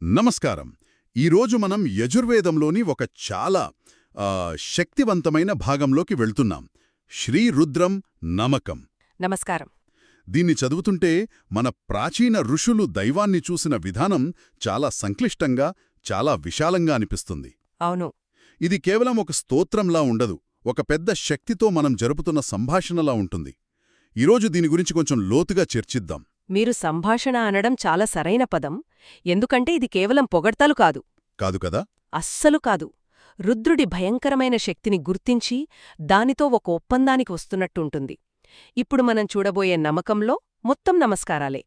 నమస్కారం. ఈరోజు మనం యజుర్వేదంలోని ఒక చాలా శక్తివంతమైన భాగంలోకి వెళ్తున్నాం. శ్రీరుద్రం నమకం. నమస్కారం. దీన్ని చదువుతుంటే మన ప్రాచీన ఋషులు దైవాన్ని చూసిన విధానం చాలా సంక్లిష్టంగా, చాలా విశాలంగా అనిపిస్తుంది. అవును. ఇది కేవలం ఒక స్తోత్రంలా ఉండదు, ఒక పెద్ద శక్తితో మనం జరుపుతున్న సంభాషణలా ఉంటుంది. ఈరోజు దీని గురించి కొంచెం లోతుగా చర్చిద్దాం. మీరు సంభాషణ అనడం చాలా సరైన పదం, ఎందుకంటే ఇది కేవలం పొగడ్తలు కాదు. కాదు కదా? అస్సలు కాదు. రుద్రుడి భయంకరమైన శక్తిని గుర్తించి దానితో ఒక ఒప్పందానికి వస్తున్నట్టుంటుంది. ఇప్పుడు మనం చూడబోయే నమకంలో మొత్తం నమస్కారాలే.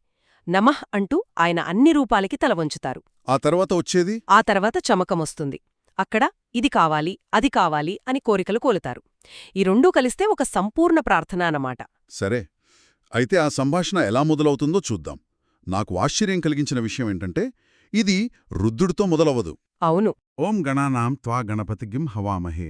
నమః అంటూ ఆయన అన్ని రూపాలకి తల వంచుతారు. ఆ తర్వాత వచ్చేది? ఆ తర్వాత చమకమొస్తుంది. అక్కడ ఇది కావాలి, అది కావాలి అని కోరికలు కోలుతారు. ఈ రెండూ కలిస్తే ఒక సంపూర్ణ ప్రార్థన అన్నమాట. సరే, అయితే ఆ సంభాషణ ఎలా మొదలవుతుందో చూద్దాం. నాకు ఆశ్చర్యం కలిగించిన విషయం ఏంటంటే, ఇది రుద్రుడితో మొదలవదు. అవును. ఓం గణానాం త్వా గణపతిగిం హవామహే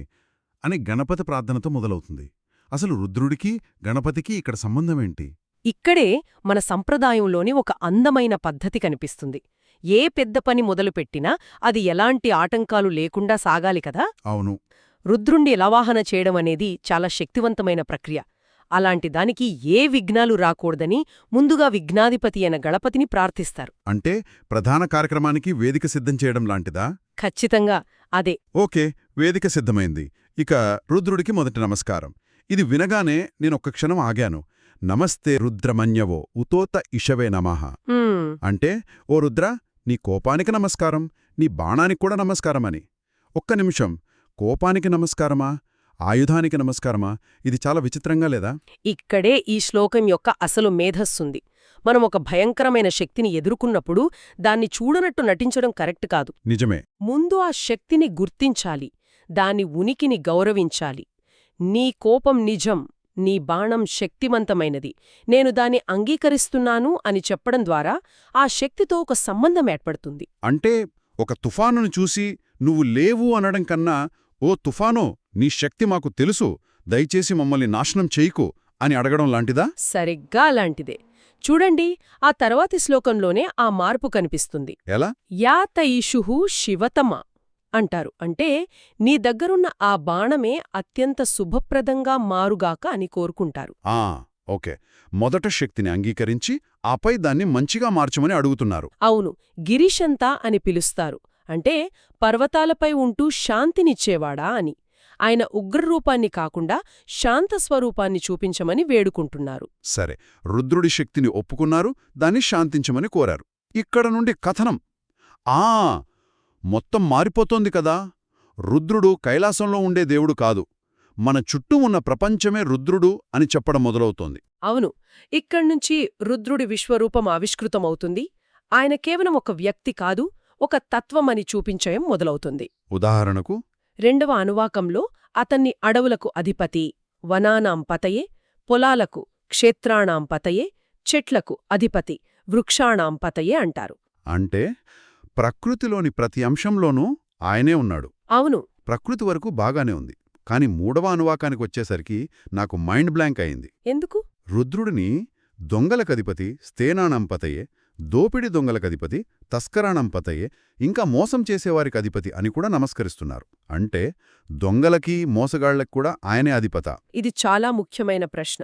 అని గణపతి ప్రార్థనతో మొదలవుతుంది. అసలు రుద్రుడికి గణపతికి ఇక్కడ సంబంధమేంటి? ఇక్కడే మన సంప్రదాయంలోని ఒక అందమైన పద్ధతి కనిపిస్తుంది. ఏ పెద్ద పని మొదలుపెట్టినా అది ఎలాంటి ఆటంకాలు లేకుండా సాగాలి కదా. అవును. రుద్రుణ్ణి ఎలావాహన చేయడమనేది చాలా శక్తివంతమైన ప్రక్రియ. అలాంటి దానికి ఏ విఘ్నాలు రాకూడదని ముందుగా విఘ్నాధిపతి అయిన గణపతిని ప్రార్థిస్తారు. అంటే ప్రధాన కార్యక్రమానికి వేదిక సిద్ధం చేయడం లాంటిదా? ఖచ్చితంగా అదే. ఓకే, వేదిక సిద్ధమైంది. ఇక రుద్రుడికి మొదటి నమస్కారం. ఇది వినగానే నేనొక్క క్షణం ఆగాను. నమస్తే రుద్రమన్యవో ఉతోత ఇషవే నమః. అంటే, ఓ రుద్ర, నీ కోపానికి నమస్కారం, నీ బాణానికి కూడా నమస్కారమని. ఒక్క నిమిషం, కోపానికి నమస్కారమా, ఆయుధానికి నమస్కారమా? ఇది చాలా విచిత్రంగా లేదా? ఇక్కడే ఈ శ్లోకం యొక్క అసలు మేధస్సుంది. మనం ఒక భయంకరమైన శక్తిని ఎదుర్కొన్నప్పుడు దాన్ని చూడనట్టు నటించడం కరెక్ట్ కాదు. నిజమే. ముందు ఆ శక్తిని గుర్తించాలి, దాని ఉనికిని గౌరవించాలి. నీ కోపం నిజం, నీ బాణం శక్తివంతమైనది, నేను దాన్ని అంగీకరిస్తున్నాను అని చెప్పడం ద్వారా ఆ శక్తితో ఒక సంబంధం ఏర్పడుతుంది. అంటే ఒక తుఫానును చూసి నువ్వు లేవు అనడం కన్నా, ఓ తుఫానో, నీ శక్తి మాకు తెలుసు, దయచేసి మమ్మల్ని నాశనం చేయికు అని అడగడం లాంటిదా? సరిగ్గా అలాంటిదే. చూడండి, ఆ తర్వాతి శ్లోకంలోనే ఆ మార్పు కనిపిస్తుంది. ఎలా? యాతయిషుః శివతమ అంటారు. అంటే నీ దగ్గరున్న ఆ బాణమే అత్యంత శుభప్రదంగా మారుగాక అని కోరుకుంటారు. ఓకే. మొదట శక్తిని అంగీకరించి ఆపై దాన్ని మంచిగా మార్చమని అడుగుతున్నారు. అవును. గిరీశంతా అని పిలుస్తారు. అంటే పర్వతాలపై ఉంటూ శాంతినిచ్చేవాడా అని. ఆయన ఉగ్రరూపాన్ని కాకుండా శాంతస్వరూపాన్ని చూపించమని వేడుకుంటున్నారు. సరే, రుద్రుడి శక్తిని ఒప్పుకున్నారు, దాన్ని శాంతించమని కోరారు. ఇక్కడ నుండి కథనం మొత్తం మారిపోతోంది కదా. రుద్రుడు కైలాసంలో ఉండే దేవుడు కాదు, మన చుట్టూ ఉన్న ప్రపంచమే రుద్రుడు అని చెప్పడం మొదలవుతోంది. అవును. ఇక్కడ్నుంచి రుద్రుడి విశ్వరూపం ఆవిష్కృతమవుతుంది. ఆయన కేవలం ఒక వ్యక్తి కాదు, ఒక తత్వమని చూపించయం మొదలవుతుంది. ఉదాహరణకు, రెండవ అనువాకంలో అతన్ని అడవులకు అధిపతి, వనానాం పతయే, పొలాలకు క్షేత్రాణాం పతయే, చెట్లకు అధిపతి, వృక్షాణాం పతయే అంటారు. అంటే ప్రకృతిలోని ప్రతి అంశంలోనూ ఆయనే ఉన్నాడు. అవును. ప్రకృతి వరకు బాగానే ఉంది, కాని మూడవ అనువాకానికొచ్చేసరికి నాకు మైండ్ బ్లాంక్ అయింది. ఎందుకు? రుద్రుడిని దొంగలకధిపతి స్థేనాణం పతయే, దోపిడి దొంగలకధిపతి తస్కరాణం పతయే, ఇంకా మోసం చేసేవారికి అధిపతి అని కూడా నమస్కరిస్తున్నారు. అంటే దొంగలకి మోసగాళ్లకి కూడా ఆయనే అధిపత? ఇది చాలా ముఖ్యమైన ప్రశ్న.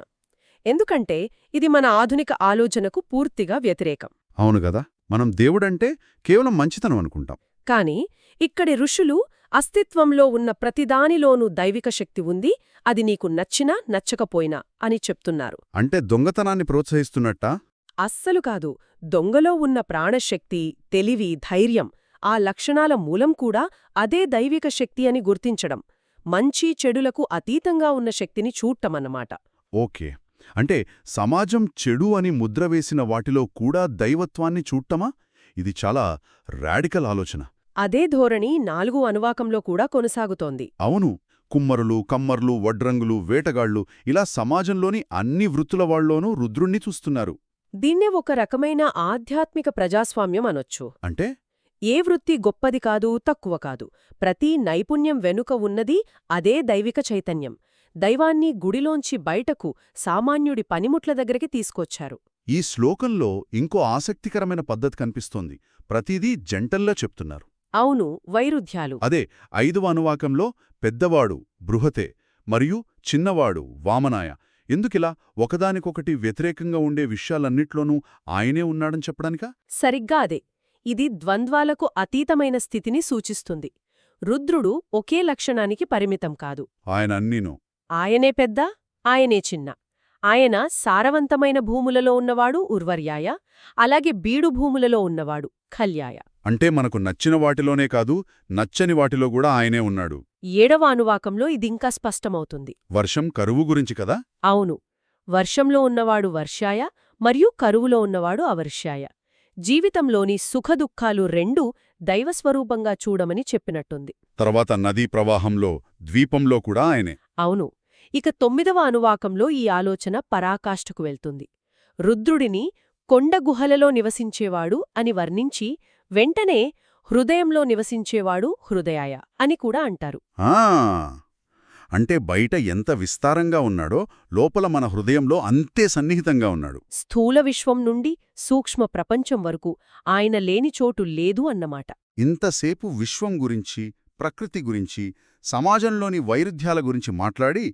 ఎందుకంటే ఇది మన ఆధునిక ఆలోచనకు పూర్తిగా వ్యతిరేకం. అవును గదా. మనం దేవుడంటే కేవలం మంచితనం అనుకుంటాం. కాని ఇక్కడి ఋషులు అస్తిత్వంలో ఉన్న ప్రతిదానిలోనూ దైవిక శక్తి ఉంది, అది నీకు నచ్చినా నచ్చకపోయినా అని చెప్తున్నారు. అంటే దొంగతనాన్ని ప్రోత్సహిస్తున్నట్టా? అస్సలు కాదు. దొంగలో ఉన్న ప్రాణశక్తి, తెలివి, ధైర్యం, ఆ లక్షణాల మూలం కూడా అదే దైవిక శక్తి అని గుర్తించడం, మంచి చెడులకు అతీతంగా ఉన్న శక్తిని చూడటమన్నమాట. ఓకే. అంటే సమాజం చెడు అని ముద్రవేసిన వాటిలో కూడా దైవత్వాన్ని చూడటమా? ఇది చాలా రాడికల్ ఆలోచన. అదే ధోరణి 4వ అనువాకంలో కూడా కొనసాగుతోంది. అవును. కుమ్మరులు, కమ్మర్లు, వడ్రంగులు, వేటగాళ్లు, ఇలా సమాజంలోని అన్ని వృత్తుల వాళ్లోనూ రుద్రుణ్ణి చూస్తున్నారు. దీన్నే ఒక రకమైన ఆధ్యాత్మిక ప్రజాస్వామ్యం అనొచ్చు. అంటే ఏ వృత్తి గొప్పది కాదు, తక్కువ కాదు. ప్రతి నైపుణ్యం వెనుక ఉన్నది అదే దైవిక చైతన్యం. దైవాన్ని గుడిలోంచి బయటకు సామాన్యుడి పనిముట్ల దగ్గరికి తీసుకొచ్చారు. ఈ శ్లోకంలో ఇంకో ఆసక్తికరమైన పద్ధతి కనిపిస్తోంది. ప్రతిదీ జంటల్లా చెప్తున్నారు. అవును, వైరుధ్యాలు. అదే 5వ అనువాకంలో పెద్దవాడు బృహతే మరియు చిన్నవాడు వామనాయ. ఎందుకిలా ఒకదానికొకటి వ్యతిరేకంగా ఉండే విషయాలన్నిట్లోనూ ఆయనే ఉన్నాడని చెప్పడానికా? సరిగ్గా అదే. ఇది ద్వంద్వాలకు అతీతమైన స్థితిని సూచిస్తుంది. రుద్రుడు ఒకే లక్షణానికి పరిమితం కాదు. ఆయన అన్నీను. ఆయనే పెద్ద, ఆయనే చిన్న. ఆయన సారవంతమైన భూములలో ఉన్నవాడు ఉర్వర్యాయ, అలాగే బీడు భూములలో ఉన్నవాడు ఖల్యాయ. అంటే మనకు నచ్చిన వాటిలోనే కాదు, నచ్చని వాటిలో కూడా ఆయనే ఉన్నాడు. 7వ అనువాకంలో ఇదింకా స్పష్టమవుతుంది. వర్షం కరువు గురించి కదా? అవును, వర్షంలో ఉన్నవాడు వర్షాయ మరియు కరువులో ఉన్నవాడు అవర్ష్యాయ. జీవితంలోని సుఖదుఖాలు రెండూ దైవస్వరూపంగా చూడమని చెప్పినట్టుంది. తర్వాత నదీ ప్రవాహంలో ద్వీపంలో కూడా ఆయనే. అవును. ఇక 9వ అనువాకంలో ఈ ఆలోచన పరాకాష్ఠకు వెళ్తుంది. రుద్రుడిని కొండ గుహలలో నివసించేవాడు అని వర్ణించి వెంటనే హృదయంలో నివసించేవాడు హృదయాయ అని కూడా అంటారు. ఆ అంటే బయట ఎంత విస్తారంగా ఉన్నాడో లోపల మన హృదయంలో అంతే సన్నిహితంగా ఉన్నాడు. స్థూల విశ్వం నుండి సూక్ష్మ ప్రపంచం వరకు ఆయన లేని చోటు లేదు అన్నమాట. ఇంతసేపు విశ్వం గురించి, ప్రకృతి గురించి, సమాజంలోని వైరుధ్యాల గురించి మాట్లాడి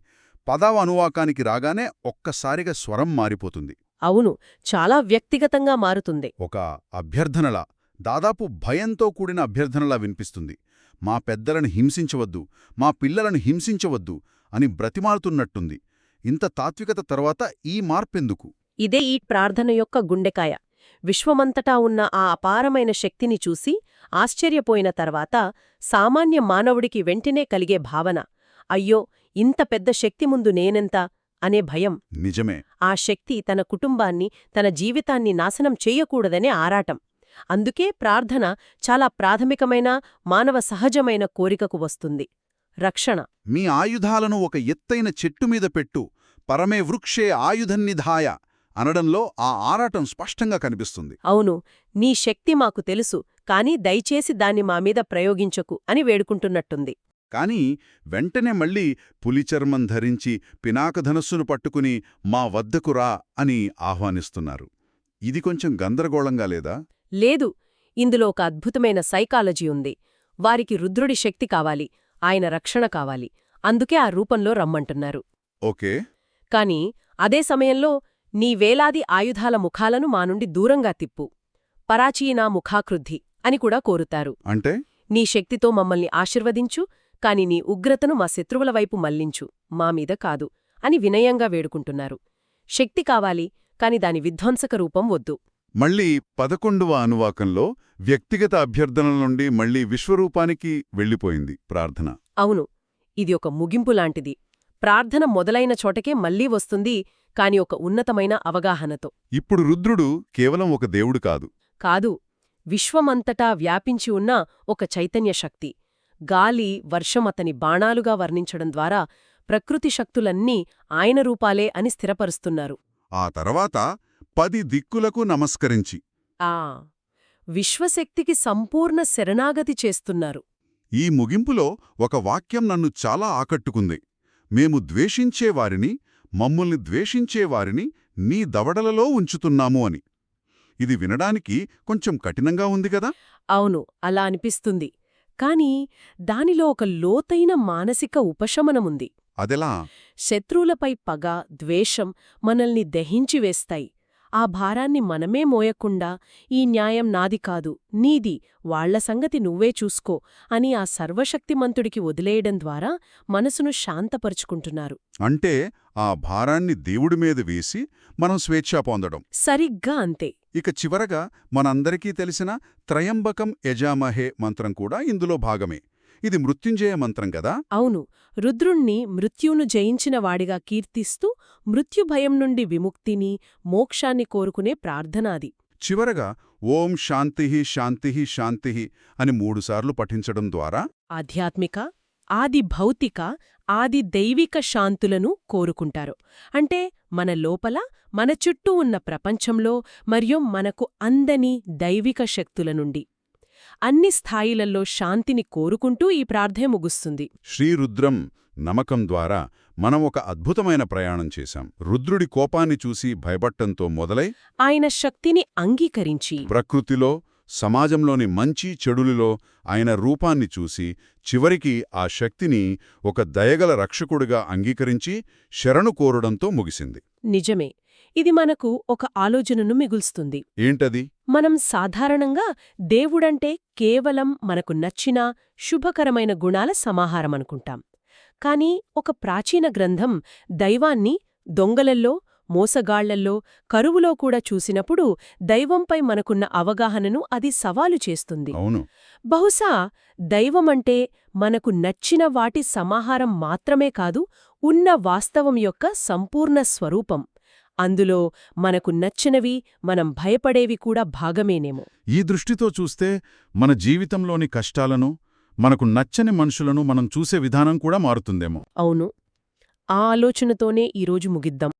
10వ అనువాకానికి రాగానే ఒక్కసారిగా స్వరం మారిపోతుంది. అవును, చాలా వ్యక్తిగతంగా మారుతుంది. ఒక అభ్యర్థనలా, దాదాపు భయంతో కూడిన అభ్యర్థనలా వినిపిస్తుంది. మా పెద్దలను హింసించవద్దు, మా పిల్లలను హింసించవద్దు అని బ్రతిమాలుతున్నట్టుంది. ఇంత తాత్వికత తర్వాత ఈ మార్పెందుకు? ఇదే ఈ ప్రార్థన యొక్క గుండెకాయ. విశ్వమంతటా ఉన్న ఆ అపారమైన శక్తిని చూసి ఆశ్చర్యపోయిన తర్వాత సామాన్య మానవుడికి వెంటనే కలిగే భావన, అయ్యో, ఇంత పెద్ద శక్తి ముందు నేనెంత అనే భయం. నిజమే. ఆ శక్తి తన కుటుంబాన్ని, తన జీవితాన్ని నాశనం చెయ్యకూడదనే ఆరాటం. అందుకే ప్రార్థన చాలా ప్రాథమికమైన మానవ సహజమైన కోరికకు వస్తుంది: రక్షణ. మీ ఆయుధాలను ఒక ఎత్తైన చెట్టు మీద పెట్టు, పరమే వృక్షే ఆయుధన్నిధాయ అనడంలో ఆ ఆరాటం స్పష్టంగా కనిపిస్తుంది. అవును, నీ శక్తి మాకు తెలుసు, కానీ దయచేసి దాన్ని మామీద ప్రయోగించకు అని వేడుకుంటున్నట్టుంది. కాని వెంటనే మళ్ళీ పులిచర్మం ధరించి పినాకధనస్సును పట్టుకుని మా వద్దకు రా అని ఆహ్వానిస్తున్నారు. ఇది కొంచెం గందరగోళంగా లేదా? లేదు, ఇందులో ఒక అద్భుతమైన సైకాలజీ ఉంది. వారికి రుద్రుడి శక్తి కావాలి, ఆయన రక్షణ కావాలి, అందుకే ఆ రూపంలో రమ్మంటున్నారు. ఓకే. కాని అదే సమయంలో నీ వేలాది ఆయుధాల ముఖాలను మా నుండి దూరంగా తిప్పు, పరాచీనా ముఖాకృద్ధి అని కూడా కోరుతారు. అంటే నీ శక్తితో మమ్మల్ని ఆశీర్వదించు, కాని నీ ఉగ్రతను మా శత్రువుల వైపు మళ్లించు, మామీద కాదు అని వినయంగా వేడుకుంటున్నారు. శక్తి కావాలి, కాని దాని విధ్వంసక రూపం వద్దు. మళ్ళీ 11వ అనువాకంలో వ్యక్తిగత అభ్యర్థనల నుండి మళ్ళీ విశ్వరూపానికి వెళ్ళిపోయింది ప్రార్థన. అవును, ఇది ఒక ముగింపులాంటిది. ప్రార్థన మొదలైన చోటకే మళ్లీ వస్తుంది, కాని ఒక ఉన్నతమైన అవగాహనతో. ఇప్పుడు రుద్రుడు కేవలం ఒక దేవుడు కాదు. కాదు, విశ్వమంతటా వ్యాపించి ఉన్న ఒక చైతన్య శక్తి. గాలి, వర్షం అతని బాణాలుగా వర్ణించడం ద్వారా ప్రకృతి శక్తులన్నీ ఆయన రూపాలే అని స్థిరపరుస్తున్నారు. ఆ తర్వాత 10 దిక్కులకు నమస్కరించి ఆ విశ్వశక్తికి సంపూర్ణ శరణాగతి చేస్తున్నారు. ఈ ముగింపులో ఒక వాక్యం నన్ను చాలా ఆకట్టుకుంది. మేము ద్వేషించేవారిని, మమ్ముల్ని ద్వేషించేవారిని నీ దవడలలో ఉంచుతున్నాము అని. ఇది వినడానికి కొంచెం కఠినంగా ఉంది కదా? అవును, అలా అనిపిస్తుంది. కాని దానిలో ఒక లోతైన మానసిక ఉపశమనముంది. అదెలా? శత్రువులపై పగ, ద్వేషం మనల్ని దహించివేస్తాయి. ఆ భారాన్ని మనమే మోయకుండా, ఈ న్యాయం నాది కాదు, నీది, వాళ్ల సంగతి నువ్వే చూసుకో అని ఆ సర్వశక్తిమంతుడికి వదిలేయడం ద్వారా మనసును శాంతపరుచుకుంటున్నారు. అంటే ఆ భారాన్ని దేవుడి మీద వేసి మనం స్వేచ్ఛ పొందడం. సరిగ్గా అంతే. ఇక చివరగా మనందరికీ తెలిసిన త్రయంబకం యజామహే మంత్రం కూడా ఇందులో భాగమే. ఇది మృత్యుంజయ మంత్రం కదా? అవును, రుద్రుణ్ణి మృత్యువును జయించిన వాడిగా కీర్తిస్తూ మృత్యుభయం నుండి విముక్తిని, మోక్షాన్ని కోరుకునే ప్రార్థనాది. చివరగా ఓం శాంతిః శాంతిః శాంతిః అని 3 సార్లు పఠించడం ద్వారా ఆధ్యాత్మిక, ఆది భౌతిక, ఆది దైవిక శాంతులను కోరుకుంటారు. అంటే మన లోపల, మన చుట్టూ ఉన్న ప్రపంచంలో మరియు మనకు అందని దైవిక శక్తుల నుండి అన్ని స్థాయిలలో శాంతిని కోరుకుంటూ ఈ ప్రార్థన ముగుస్తుంది. శ్రీరుద్రం నమకం ద్వారా మనం ఒక అద్భుతమైన ప్రయాణం చేశాం. రుద్రుడి కోపాన్ని చూసి భయపట్టంతో మొదలై ఆయన శక్తిని అంగీకరించి ప్రకృతిలో, సమాజంలోని మంచి చెడులలో ఆయన రూపాన్ని చూసి చివరికి ఆ శక్తిని ఒక దయగల రక్షకుడిగా అంగీకరించి శరణు కోరడంతో ముగిసింది. నిజమే. ఇది మనకు ఒక ఆలోచనను మిగుల్స్తుంది. ఏంటది? మనం సాధారణంగా దేవుడంటే కేవలం మనకు నచ్చిన శుభకరమైన గుణాల సమాహారమనుకుంటాం. కాని ఒక ప్రాచీన గ్రంథం దైవాన్ని దొంగలల్లో, మోసగాళ్లల్లో, కరువులో కూడా చూసినప్పుడు దైవంపై మనకున్న అవగాహనను అది సవాలు చేస్తుంది. అవును. బహుశా దైవమంటే మనకు నచ్చిన వాటి సమాహారం మాత్రమే కాదు, ఉన్న వాస్తవం యొక్క సంపూర్ణ స్వరూపం. అందులో మనకు నచ్చినవి, మనం భయపడేవి కూడా భాగమేనేమో. ఈ దృష్టితో చూస్తే మన జీవితంలోని కష్టాలను, మనకు నచ్చని మనుషులను మనం చూసే విధానం కూడా మారుతుందేమో. అవును. ఆ ఆలోచనతోనే ఈరోజు ముగిద్దాం.